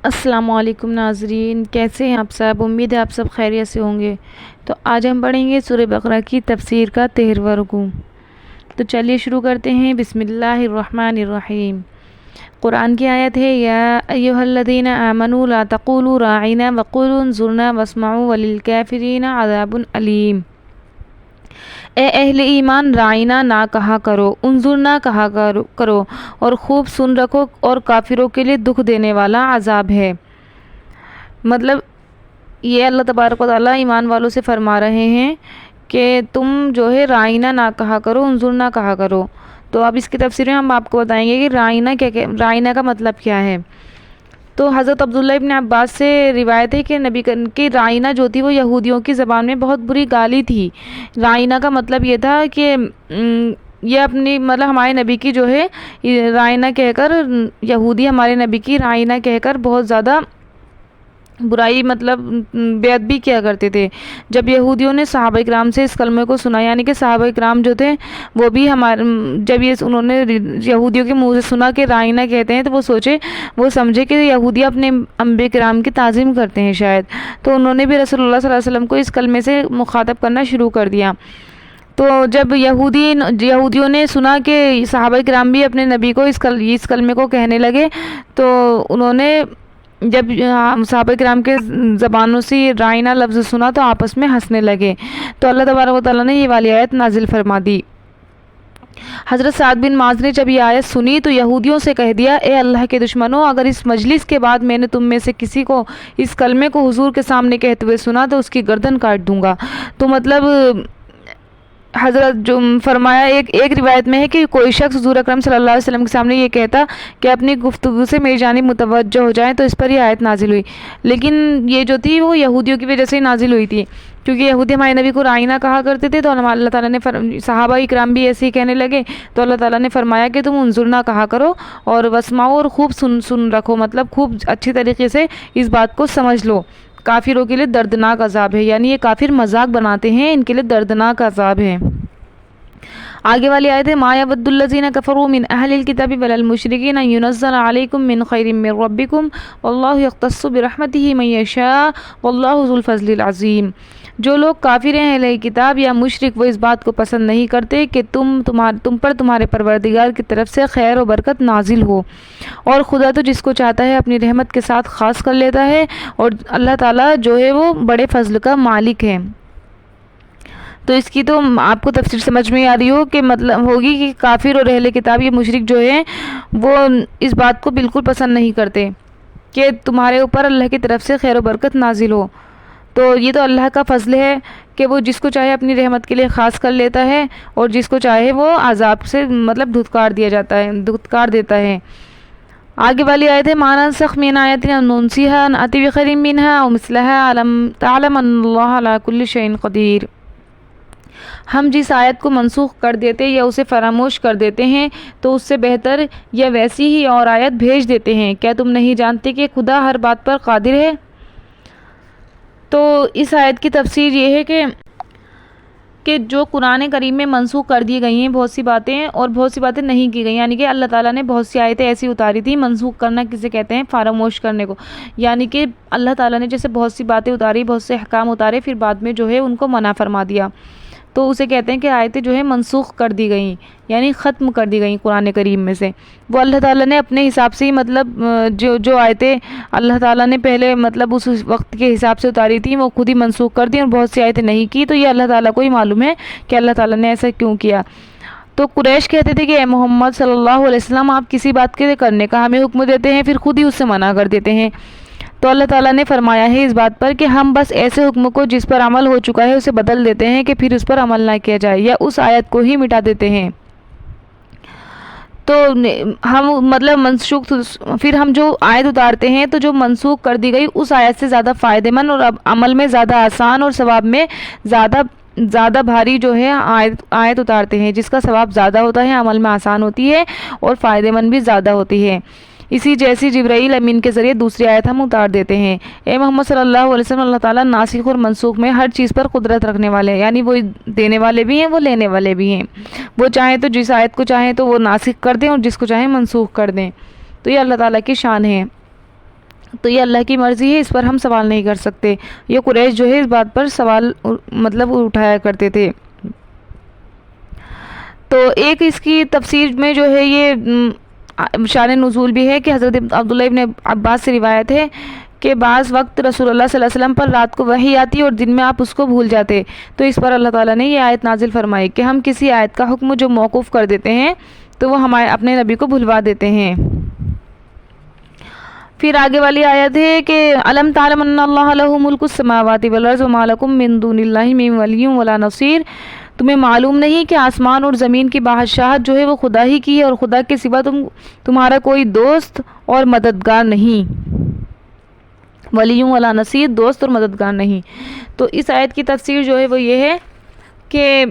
السلام علیکم ناظرین، کیسے ہیں آپ سب؟ امید ہے آپ سب خیریت سے ہوں گے۔ تو آج ہم پڑھیں گے سورہ بقرہ کی تفسیر کا 13واں رکوع۔ تو چلیے شروع کرتے ہیں۔ بسم اللہ الرحمن الرحیم۔ قرآن کی آیت ہے یا ایھا الذین آمنوا لا تقولوا راعنا وقولوا انظرنا واسمعوا وللکافرین عذاب علیم۔ اے اہل ایمان، رائنا نہ کہا کرو، انظر نہ کہا کرو اور خوب سن رکھو، اور کافروں کے لیے دکھ دینے والا عذاب ہے۔ مطلب یہ اللہ تبارک و تعالیٰ ایمان والوں سے فرما رہے ہیں کہ تم جو ہے رائنا نہ کہا کرو، انظر نہ کہا کرو۔ تو اب اس کی تفسیر میں ہم آپ کو بتائیں گے کہ رائنا کا مطلب کیا ہے۔ تو حضرت عبداللہ ابن عباس سے روایت ہے کہ نبی کی رائنا جو تھی وہ یہودیوں کی زبان میں بہت بری گالی تھی۔ رائنا کا مطلب یہ تھا کہ یہ اپنی مطلب ہمارے نبی کی جو ہے رائنا کہہ کر، یہودی ہمارے نبی کی رائنا کہہ کر بہت زیادہ برائی مطلب بے ادبی کیا کرتے تھے۔ جب یہودیوں نے صحابہ کرام سے اس کلمے کو سنا، یعنی کہ صحابہ کرام جو تھے وہ بھی جب انہوں نے یہودیوں کے منہ سے سنا کہ رائنا کہتے ہیں، تو وہ سمجھے کہ یہودی اپنے انبیاء کرام کی تعظیم کرتے ہیں شاید، تو انہوں نے بھی رسول اللہ صلی اللہ علیہ وسلم کو اس کلمے سے مخاطب کرنا شروع کر دیا۔ تو جب یہودیوں نے سنا کہ صحابہ کرام بھی اپنے نبی کو اس کلمے کو کہنے لگے، تو انہوں نے جب صحابہ کرام کے زبانوں سے یہ رائنا لفظ سنا تو آپس میں ہنسنے لگے۔ تو اللہ تبارک و تعالیٰ نے یہ والی آیت نازل فرما دی۔ حضرت سعد بن معاذ نے جب یہ آیت سنی تو یہودیوں سے کہہ دیا، اے اللہ کے دشمنوں، اگر اس مجلس کے بعد میں نے تم میں سے کسی کو اس کلمے کو حضور کے سامنے کہتے ہوئے سنا تو اس کی گردن کاٹ دوں گا۔ تو مطلب حضرت جو فرمایا، ایک روایت میں ہے کہ کوئی شخص حضور اکرم صلی اللہ علیہ وسلم کے سامنے یہ کہتا کہ اپنی گفتگو سے میری جانب متوجہ ہو جائیں، تو اس پر یہ آیت نازل ہوئی۔ لیکن یہ جو تھی وہ یہودیوں کی وجہ سے ہی نازل ہوئی تھی، کیونکہ یہودی ہمارے نبی کو رائنا کہا کرتے تھے، تو اللہ تعالیٰ نے صحابہ اکرام بھی ایسے ہی کہنے لگے، تو اللہ تعالیٰ نے فرمایا کہ تم انظر نہ کہا کرو اور واسمعوا، اور خوب سن رکھو، مطلب خوب اچھی طریقے سے اس بات کو سمجھ لو۔ کافروں کے لیے دردناک عذاب ہے، یعنی یہ کافر مذاق بناتے ہیں، ان کے لیے دردناک عذاب ہے۔ آگے والی آیت ہے ما یود الذین کفروا من اہل الکتاب ولا المشرکین ان ینزل علیکم من خیر من ربکم واللہ یختص برحمتہ من یشاء واللہ ذو الفضل العظیم۔ جو لوگ کافر ہیں اہل کتاب یا مشرک، وہ اس بات کو پسند نہیں کرتے کہ تم پر تمہارے پروردگار کی طرف سے خیر و برکت نازل ہو، اور خدا تو جس کو چاہتا ہے اپنی رحمت کے ساتھ خاص کر لیتا ہے، اور اللہ تعالیٰ جو ہے وہ بڑے فضل کا مالک ہے۔ تو اس کی تو آپ کو تفسیر سمجھ میں آ رہی ہو کہ مطلب ہوگی کہ کافر اور اہل کتاب یہ مشرک جو ہیں وہ اس بات کو بالکل پسند نہیں کرتے کہ تمہارے اوپر اللہ کی طرف سے خیر و برکت نازل ہو۔ تو یہ تو اللہ کا فضل ہے کہ وہ جس کو چاہے اپنی رحمت کے لیے خاص کر لیتا ہے، اور جس کو چاہے وہ عذاب سے مطلب دھتکار دیتا ہے۔ آگے والی آیت ہے ما ننسخ من آیت ننسیھا نأتی بخیر منھا او مثلھا تعلم ان اللہ علی کل شیء قدیر۔ ہم جس آیت کو منسوخ کر دیتے یا اسے فراموش کر دیتے ہیں تو اس سے بہتر یا ویسی ہی اور آیت بھیج دیتے ہیں۔ کیا تم نہیں جانتے کہ خدا ہر بات پر قادر ہے؟ تو اس آیت کی تفسیر یہ ہے کہ جو قرآن کریم میں منسوخ کر دی گئی ہیں بہت سی باتیں، اور بہت سی باتیں نہیں کی گئی، یعنی کہ اللہ تعالیٰ نے بہت سی آیتیں ایسی اتاری تھی۔ منسوخ کرنا کسے کہتے ہیں؟ فراموش کرنے کو، یعنی کہ اللہ تعالیٰ نے جیسے بہت سی باتیں اتاری، بہت سے احکام اتارے، پھر بعد میں جو ہے ان کو منع فرما دیا، تو اسے کہتے ہیں کہ آیتیں جو ہے منسوخ کر دی گئیں، یعنی ختم کر دی گئیں قرآن کریم میں سے۔ وہ اللہ تعالیٰ نے اپنے حساب سے ہی مطلب جو آیتیں اللہ تعالیٰ نے پہلے مطلب اس وقت کے حساب سے اتاری تھیں وہ خود ہی منسوخ کر دی، اور بہت سی آیتیں نہیں کی، تو یہ اللہ تعالیٰ کو ہی معلوم ہے کہ اللہ تعالیٰ نے ایسا کیوں کیا۔ تو قریش کہتے تھے کہ اے محمد صلی اللہ علیہ وسلم، آپ کسی بات کے کرنے کا ہمیں حکم دیتے ہیں، پھر خود ہی اس سے منع کر دیتے ہیں۔ تو اللہ تعالیٰ نے فرمایا ہے اس بات پر کہ ہم بس ایسے حکم کو جس پر عمل ہو چکا ہے اسے بدل دیتے ہیں کہ پھر اس پر عمل نہ کیا جائے، یا اس آیت کو ہی مٹا دیتے ہیں۔ تو ہم مطلب پھر ہم جو آیت اتارتے ہیں تو جو منسوخ کر دی گئی اس آیت سے زیادہ فائدہ مند اور عمل میں زیادہ آسان اور ثواب میں زیادہ بھاری جو ہے آیت اتارتے ہیں، جس کا ثواب زیادہ ہوتا ہے، عمل میں آسان ہوتی ہے اور فائدہ مند بھی زیادہ ہوتی ہے۔ اسی جیسی جبرائیل امین کے ذریعے دوسری آیت ہم اتار دیتے ہیں۔ اے محمد صلی اللہ علیہ وسلم، اللہ تعالیٰ ناسخ اور منسوخ میں ہر چیز پر قدرت رکھنے والے ہیں، یعنی وہ دینے والے بھی ہیں، وہ لینے والے بھی ہیں۔ وہ چاہیں تو جس آیت کو چاہیں تو وہ ناسخ کر دیں، اور جس کو چاہیں منسوخ کر دیں، تو یہ اللہ تعالیٰ کی شان ہے۔ تو یہ اللہ کی مرضی ہے، اس پر ہم سوال نہیں کر سکتے۔ یہ قریش جو ہے اس بات پر سوال مطلب اٹھایا کرتے تھے۔ تو ایک اس کی تفسیر میں جو ہے یہ شان نزول بھی ہے کہ حضرت عبداللہ ابن عباس سے روایت ہے کہ بعض وقت رسول اللہ صلی اللہ علیہ وسلم پر رات کو وحی آتی اور دن میں آپ اس کو بھول جاتے، تو اس پر اللہ تعالیٰ نے یہ آیت نازل فرمائی کہ ہم کسی آیت کا حکم جو موقوف کر دیتے ہیں تو وہ ہمارے اپنے نبی کو بھلوا دیتے ہیں۔ پھر آگے والی آیت ہے کہ الم تعلم ان اللہ لہ ملک السماوات والارض وما لکم من دون اللہ من ولی ولا نصیر، تمہیں معلوم نہیں کہ آسمان اور زمین کی بادشاہت جو ہے وہ خدا ہی کی ہے اور خدا کے سوا تمہارا کوئی دوست اور مددگار نہیں، ولی ولا نصیر، دوست اور مددگار نہیں۔ تو اس آیت کی تفسیر جو ہے وہ یہ ہے کہ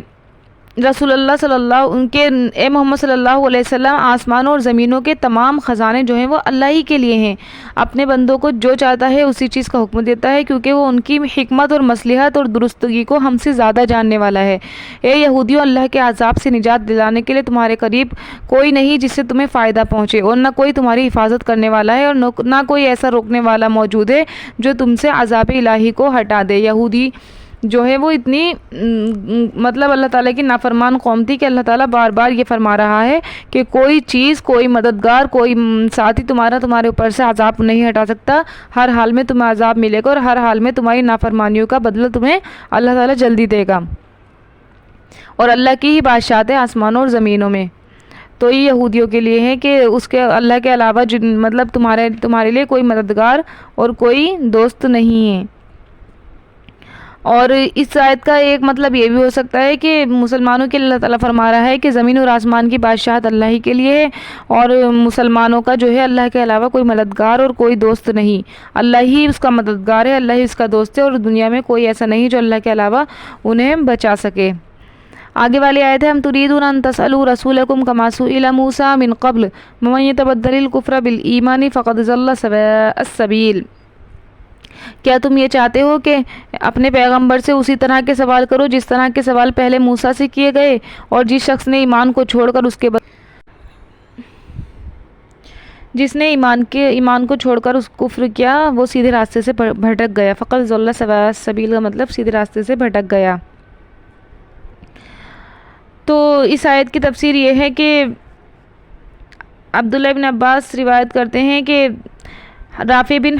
رسول اللہ صلی اللہ کے اے محمد صلی اللہ علیہ وسلم آسمانوں اور زمینوں کے تمام خزانے جو ہیں وہ اللہ ہی کے لیے ہیں، اپنے بندوں کو جو چاہتا ہے اسی چیز کا حکم دیتا ہے کیونکہ وہ ان کی حکمت اور مصلحت اور درستگی کو ہم سے زیادہ جاننے والا ہے۔ اے یہودیوں، اللہ کے عذاب سے نجات دلانے کے لیے تمہارے قریب کوئی نہیں جس سے تمہیں فائدہ پہنچے، اور نہ کوئی تمہاری حفاظت کرنے والا ہے، اور نہ کوئی ایسا روکنے والا موجود ہے جو تم سے عذاب الہی کو ہٹا دے۔ یہودی جو ہے وہ اتنی مطلب اللہ تعالیٰ کی نافرمان قوم تھی کہ اللہ تعالیٰ بار بار یہ فرما رہا ہے کہ کوئی چیز، کوئی مددگار، کوئی ساتھی تمہارے اوپر سے عذاب نہیں ہٹا سکتا، ہر حال میں تمہیں عذاب ملے گا اور ہر حال میں تمہاری نافرمانیوں کا بدلہ تمہیں اللہ تعالیٰ جلدی دے گا، اور اللہ کی ہی بادشاہت ہے آسمانوں اور زمینوں میں۔ تو یہ یہودیوں کے لیے ہے کہ اس کے اللہ کے علاوہ مطلب تمہارے لیے کوئی مددگار اور کوئی دوست نہیں ہے۔ اور اس آیت کا ایک مطلب یہ بھی ہو سکتا ہے کہ مسلمانوں کے اللہ تعالیٰ فرما رہا ہے کہ زمین اور آسمان کی بادشاہت اللہ ہی کے لیے ہے، اور مسلمانوں کا جو ہے اللہ کے علاوہ کوئی مددگار اور کوئی دوست نہیں، اللہ ہی اس کا مددگار ہے، اللہ ہی اس کا دوست ہے، اور دنیا میں کوئی ایسا نہیں جو اللہ کے علاوہ انہیں بچا سکے۔ آگے والی آیت ہے ہم تريدون ان تسألوا رسولكم كما سئل موسى من قبل ومن يتبدل الكفر بالإيمان فقد ضل سواء السبيل، کیا تم یہ چاہتے ہو کہ اپنے پیغمبر سے اسی طرح کے سوال کرو جس طرح کے سوال پہلے موسیٰ سے کیے گئے، اور جس شخص نے ایمان کو چھوڑ کر ایمان کو چھوڑ کر اس کفر کیا وہ سیدھے راستے سے بھٹک گیا۔ فقط ضل سواء السبیل کا مطلب سیدھے راستے سے بھٹک گیا۔ تو اس آیت کی تفسیر یہ ہے کہ عبداللہ ابن عباس روایت کرتے ہیں کہ رافع بن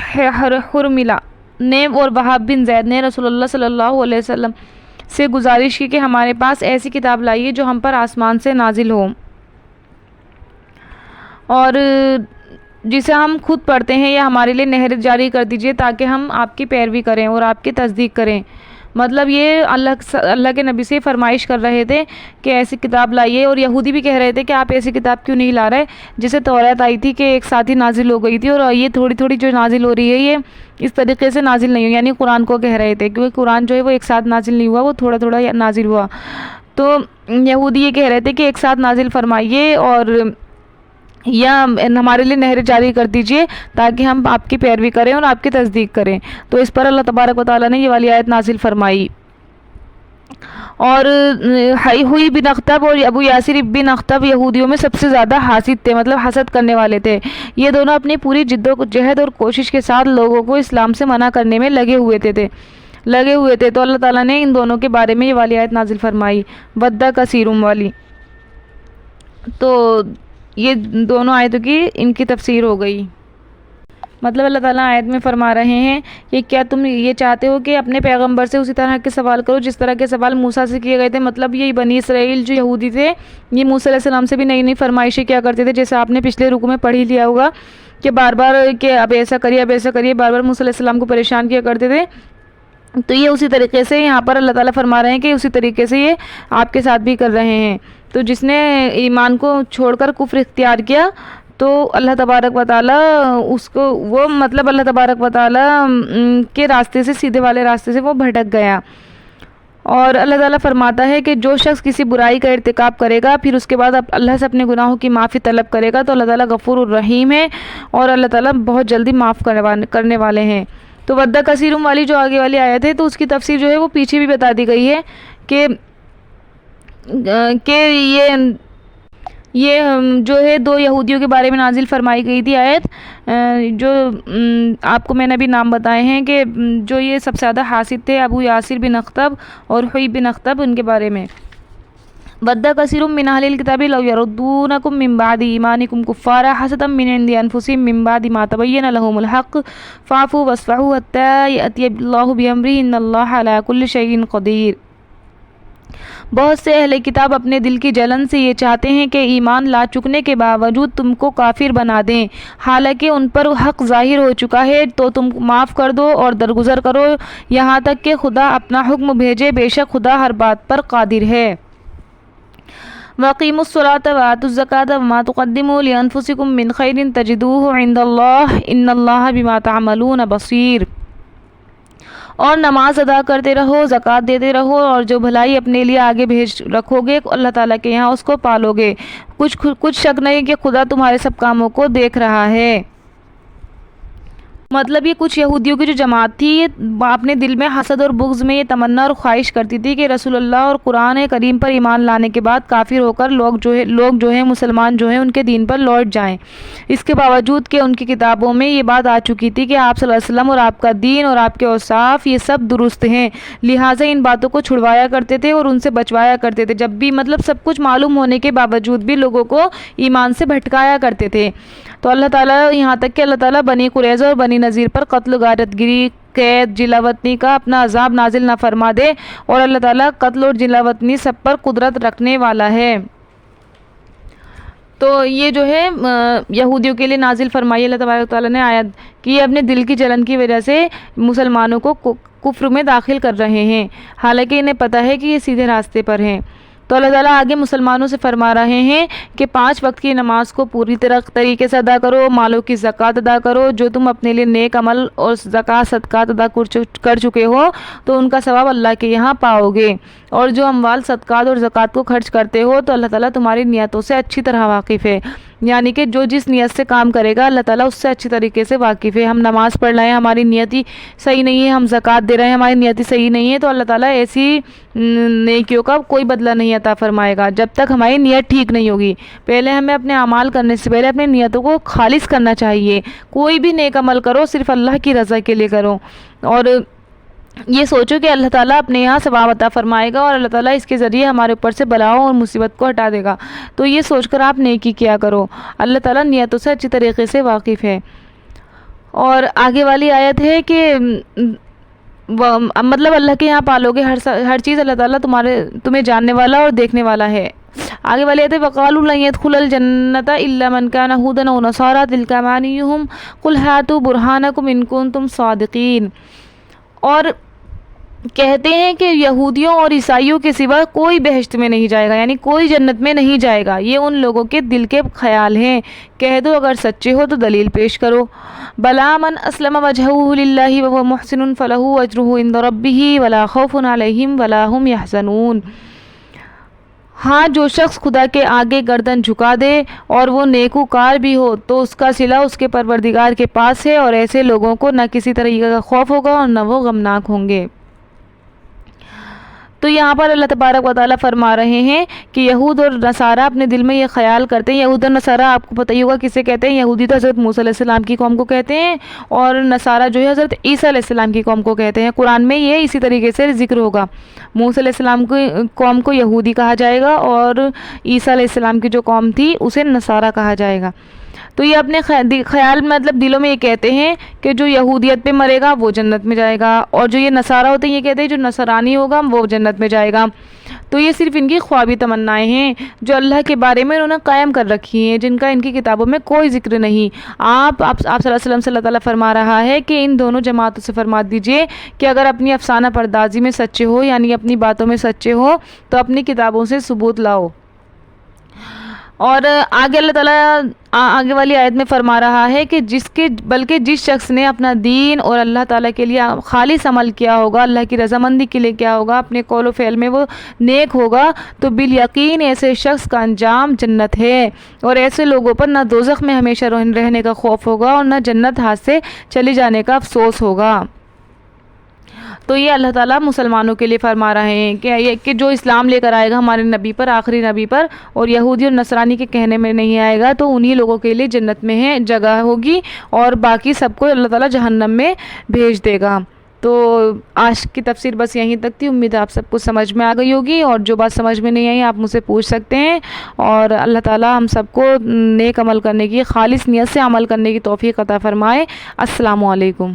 حرملہ نے اور وہاب بن زید نے رسول اللہ صلی اللہ علیہ وسلم سے گزارش کی کہ ہمارے پاس ایسی کتاب لائیے جو ہم پر آسمان سے نازل ہو اور جسے ہم خود پڑھتے ہیں، یا ہمارے لیے نہر جاری کر دیجئے تاکہ ہم آپ کی پیروی کریں اور آپ کی تصدیق کریں۔ مطلب یہ اللہ کے نبی سے فرمائش کر رہے تھے کہ ایسی کتاب لائیے، اور یہودی بھی کہہ رہے تھے کہ آپ ایسی کتاب کیوں نہیں لا رہے جسے تورات آئی تھی کہ ایک ساتھ ہی نازل ہو گئی تھی، اور یہ تھوڑی تھوڑی جو نازل ہو رہی ہے یہ اس طریقے سے نازل نہیں ہو، یعنی قرآن کو کہہ رہے تھے کیونکہ قرآن جو ہے وہ ایک ساتھ نازل نہیں ہوا، وہ تھوڑا تھوڑا نازل ہوا۔ تو یہودی یہ کہہ رہے تھے کہ ایک ساتھ نازل فرمائیے اور یا ہمارے لیے نہر جاری کر دیجئے تاکہ ہم آپ کی پیروی کریں اور آپ کی تصدیق کریں۔ تو اس پر اللہ تبارک و تعالیٰ نے یہ والی آیت نازل فرمائی۔ اور ہوئی بن اخطب اور ابو یاسر بن اخطب یہودیوں میں سب سے زیادہ حاسد تھے، مطلب حسد کرنے والے تھے۔ یہ دونوں اپنی پوری جد و جہد اور کوشش کے ساتھ لوگوں کو اسلام سے منع کرنے میں لگے ہوئے تھے۔ تو اللہ تعالیٰ نے ان دونوں کے بارے میں یہ والی آیت نازل فرمائی، ودّ کثیرم والی۔ تو یہ دونوں آیتوں کی ان کی تفسیر ہو گئی۔ مطلب اللہ تعالیٰ آیت میں فرما رہے ہیں کہ کیا تم یہ چاہتے ہو کہ اپنے پیغمبر سے اسی طرح کے سوال کرو جس طرح کے سوال موسیٰ سے کیے گئے تھے۔ مطلب یہ بنی اسرائیل جو یہودی تھے یہ موسیٰ علیہ السلام سے بھی نئی نئی فرمائشیں کیا کرتے تھے، جیسے آپ نے پچھلے رکوع میں پڑھ ہی لیا ہوگا کہ بار بار کہ اب ایسا کریے، بار بار موسیٰ علیہ السلام کو پریشان کیا کرتے تھے۔ تو یہ اسی طریقے سے یہاں پر اللہ تعالیٰ فرما رہے ہیں کہ اسی طریقے سے یہ آپ کے ساتھ بھی کر رہے ہیں۔ تو جس نے ایمان کو چھوڑ کر کفر اختیار کیا تو اللہ تبارک و تعالیٰ اس کو وہ مطلب اللہ تبارک و تعالیٰ کے راستے سے، سیدھے والے راستے سے وہ بھٹک گیا۔ اور اللہ تعالیٰ فرماتا ہے کہ جو شخص کسی برائی کا ارتکاب کرے گا پھر اس کے بعد اللہ سے اپنے گناہوں کی معافی طلب کرے گا تو اللہ تعالیٰ غفور الرحیم ہے اور اللہ تعالیٰ بہت جلدی معاف کرنے والے ہیں۔ تو ودّ کثیرم والی جو آگے والی آیت ہے تو اس کی تفسیر جو ہے وہ پیچھے بھی بتا دی گئی ہے کہ یہ یہ جو ہے 2 یہودیوں کے بارے میں نازل فرمائی گئی تھی آیت، جو آپ کو میں نے ابھی نام بتائے ہیں کہ جو یہ سب سے زیادہ حاسد تھے، ابو یاسر بن اخطب اور حوی بن اخطب، ان کے بارے میں۔ وَدَّ كَثِيرٌ مِّنْ أَهْلِ الْكِتَابِ لَوْ يَرُدُّونَكُم مِّن بَعْدِ إِيمَانِكُمْ كُفَّارًا حَسَدًا مِّنْ عِندِ أَنفُسِهِم مِّن بَعْدِ مَا تَبَيَّنَ لَهُمُ الْحَقُّ فَاعْفُوا وَاصْفَحُوا حَتَّىٰ يَأْتِيَ اللَّهُ بِأَمْرِهِ إِنَّ اللَّهَ عَلَىٰ كُلِّ شَيْءٍ قَدِيرٌ۔ بہت سے اہل کتاب اپنے دل کی جلن سے یہ چاہتے ہیں کہ ایمان لا چکنے کے باوجود تم کو کافر بنا دیں، حالانکہ ان پر حق ظاہر ہو چکا ہے، تو تم معاف کر دو اور درگزر کرو یہاں تک کہ خدا اپنا حکم بھیجے، بے شک خدا ہر بات پر قادر ہے۔ وَأَقِیمُوا الصَّلَاةَ وَآتُوا الزَّکَاةَ وَمَا تُقَدِّمُوا لِأَنفُسِکُم مِّن خَیْرٍ تَجِدُوهُ عِندَ اللَّهِ إِنَّ اللَّهَ بِمَا تَعْمَلُونَ بَصِیرٌ۔ اور نماز ادا کرتے رہو، زکوٰۃ دیتے رہو، اور جو بھلائی اپنے لیے آگے بھیج رکھو گے اللہ تعالیٰ کے یہاں اس کو پالو گے، کچھ شک نہیں کہ خدا تمہارے سب کاموں کو دیکھ رہا ہے۔ مطلب یہ کچھ یہودیوں کی جو جماعت تھی، یہ اپنے دل میں حسد اور بغض میں یہ تمنا اور خواہش کرتی تھی کہ رسول اللہ اور قرآن کریم پر ایمان لانے کے بعد کافر ہو کر لوگ جو ہیں مسلمان جو ہیں ان کے دین پر لوٹ جائیں۔ اس کے باوجود کہ ان کی کتابوں میں یہ بات آ چکی تھی کہ آپ صلی اللہ علیہ وسلم اور آپ کا دین اور آپ کے اوصاف یہ سب درست ہیں، لہٰذا ان باتوں کو چھڑوایا کرتے تھے اور ان سے بچوایا کرتے تھے، جب بھی مطلب سب کچھ معلوم ہونے کے باوجود بھی لوگوں کو ایمان سے بھٹکایا کرتے تھے۔ تو اللہ تعالیٰ یہاں تک کہ اللہ تعالیٰ بنی قریظہ اور بنی نذیر پر قتل، غارت گری، قید، جلا وطنی کا اپنا عذاب نازل نہ فرما دے، اور اللہ تعالیٰ قتل اور جلا وطنی سب پر قدرت رکھنے والا ہے۔ تو یہ جو ہے یہودیوں کے لیے نازل فرمائی اللہ تبارک و تعالیٰ نے آیت کہ یہ اپنے دل کی جلن کی وجہ سے مسلمانوں کو کفر میں داخل کر رہے ہیں، حالانکہ انہیں پتہ ہے کہ یہ سیدھے راستے پر ہیں۔ تو اللہ تعالیٰ آگے مسلمانوں سے فرما رہے ہیں کہ 5 وقت کی نماز کو پوری طریقے سے ادا کرو، مالوں کی زکوٰۃ ادا کرو، جو تم اپنے لیے نیک عمل اور زکوٰۃ صدقات ادا کر چکے ہو تو ان کا ثواب اللہ کے یہاں پاؤ گے، اور جو اموال صدقات اور زکوٰۃ کو خرچ کرتے ہو تو اللہ تعالیٰ تمہاری نیتوں سے اچھی طرح واقف ہے، یعنی کہ جو جس نیت سے کام کرے گا اللہ تعالیٰ اس سے اچھی طریقے سے واقف ہے۔ ہم نماز پڑھ رہے ہیں، ہماری نیت ہی صحیح نہیں ہے، ہم زکوٰۃ دے رہے ہیں، ہماری نیت ہی صحیح نہیں ہے، تو اللہ تعالیٰ ایسی نیکیوں کا کوئی بدلہ نہیں عطا فرمائے گا جب تک ہماری نیت ٹھیک نہیں ہوگی۔ پہلے ہمیں اپنے اعمال کرنے سے پہلے اپنی نیتوں کو خالص کرنا چاہیے، کوئی بھی نیک عمل کرو صرف اللہ کی رضا کے لیے کرو، اور یہ سوچو کہ اللہ تعالیٰ اپنے یہاں ثواب عطا فرمائے گا اور اللہ تعالیٰ اس کے ذریعے ہمارے اوپر سے بلاؤں اور مصیبت کو ہٹا دے گا، تو یہ سوچ کر آپ نیکی کیا کرو، اللہ تعالیٰ نیتوں سے اچھی طریقے سے واقف ہے۔ اور آگے والی آیت ہے کہ مطلب اللہ کے یہاں پالو گے ہر چیز، اللہ تعالیٰ تمہیں جاننے والا اور دیکھنے والا ہے۔ آگے والی آیت ہے وَقَالُوا لَن يَدْخُلَ الْجَنَّةَ إِلَّا مَنْ كَانَ هُودًا أَوْ نَصَارَىٰ تِلْكَ أَمَانِيُّهُمْ قُلْ هَاتُوا بُرْهَانَكُمْ إِن كُنتُمْ صَادِقِينَ۔ اور کہتے ہیں کہ یہودیوں اور عیسائیوں کے سوا کوئی بہشت میں نہیں جائے گا، یعنی کوئی جنت میں نہیں جائے گا، یہ ان لوگوں کے دل کے خیال ہیں، کہہ دو اگر سچے ہو تو دلیل پیش کرو۔ بَلَىٰ مَنْ أَسْلَمَ وَجْهَهُ لِلَّهِ وَهُوَ مُحْسِنٌ فَلَهُ أَجْرُهُ عِندَ رَبِّهِ وَلَا خَوْفٌ عَلَيْهِمْ وَلَا هُمْ يَحْزَنُونَ۔ ہاں، جو شخص خدا کے آگے گردن جھکا دے اور وہ نیکوکار بھی ہو تو اس کا صلہ اس کے پروردگار کے پاس ہے، اور ایسے لوگوں کو نہ کسی طریقے کا خوف ہوگا اور نہ وہ غمناک ہوں گے۔ تو یہاں پر اللہ تبارک و تعالیٰ فرما رہے ہیں کہ یہود اور نصارہ اپنے دل میں یہ خیال کرتے ہیں، یہود اور نصارہ آپ کو پتہ ہی ہوگا کسے کہتے ہیں، یہودی تو حضرت موسیٰ علیہ السلام کی قوم کو کہتے ہیں، اور نصارہ جو ہے حضرت عیسیٰ علیہ السلام کی قوم کو کہتے ہیں۔ قرآن میں یہ اسی طریقے سے ذکر ہوگا، موسیٰ علیہ السلام کی قوم کو یہودی کہا جائے گا اور عیسیٰ علیہ السلام کی جو قوم تھی اسے نصارہ کہا جائے گا۔ تو یہ اپنے خیال مطلب دلوں میں یہ کہتے ہیں کہ جو یہودیت پہ مرے گا وہ جنت میں جائے گا، اور جو یہ نصارہ ہوتے ہیں یہ کہتے ہیں جو نصرانی ہوگا وہ جنت میں جائے گا۔ تو یہ صرف ان کی خوابی تمنائیں ہیں جو اللہ کے بارے میں انہوں نے قائم کر رکھی ہیں، جن کا ان کی کتابوں میں کوئی ذکر نہیں۔ آپ صلی اللہ علیہ وسلم سے اللہ تعالیٰ فرما رہا ہے کہ ان دونوں جماعتوں سے فرما دیجئے کہ اگر اپنی افسانہ پردازی میں سچے ہو، یعنی اپنی باتوں میں سچے ہو، تو اپنی کتابوں سے ثبوت لاؤ۔ اور آگے اللہ تعالیٰ آگے والی آیت میں فرما رہا ہے کہ بلکہ جس شخص نے اپنا دین اور اللہ تعالیٰ کے لیے خالص عمل کیا ہوگا، اللہ کی رضامندی کے لیے کیا ہوگا، اپنے قول و فعل میں وہ نیک ہوگا، تو بالیقین ایسے شخص کا انجام جنت ہے، اور ایسے لوگوں پر نہ دوزخ میں ہمیشہ رہنے کا خوف ہوگا اور نہ جنت ہاتھ سے چلے جانے کا افسوس ہوگا۔ تو یہ اللہ تعالیٰ مسلمانوں کے لیے فرما رہے ہیں کہ جو اسلام لے کر آئے گا ہمارے نبی پر، آخری نبی پر، اور یہودی اور نصرانی کے کہنے میں نہیں آئے گا، تو انہی لوگوں کے لیے جنت میں ہے جگہ ہوگی، اور باقی سب کو اللہ تعالیٰ جہنم میں بھیج دے گا۔ تو آج کی تفسیر بس یہیں تک تھی، امید ہے آپ سب کو سمجھ میں آ گئی ہوگی، اور جو بات سمجھ میں نہیں آئی آپ مجھ سے پوچھ سکتے ہیں، اور اللہ تعالیٰ ہم سب کو نیک عمل کرنے کی، خالص نیت سے عمل کرنے کی توفیق عطا فرمائے۔ السلام علیکم۔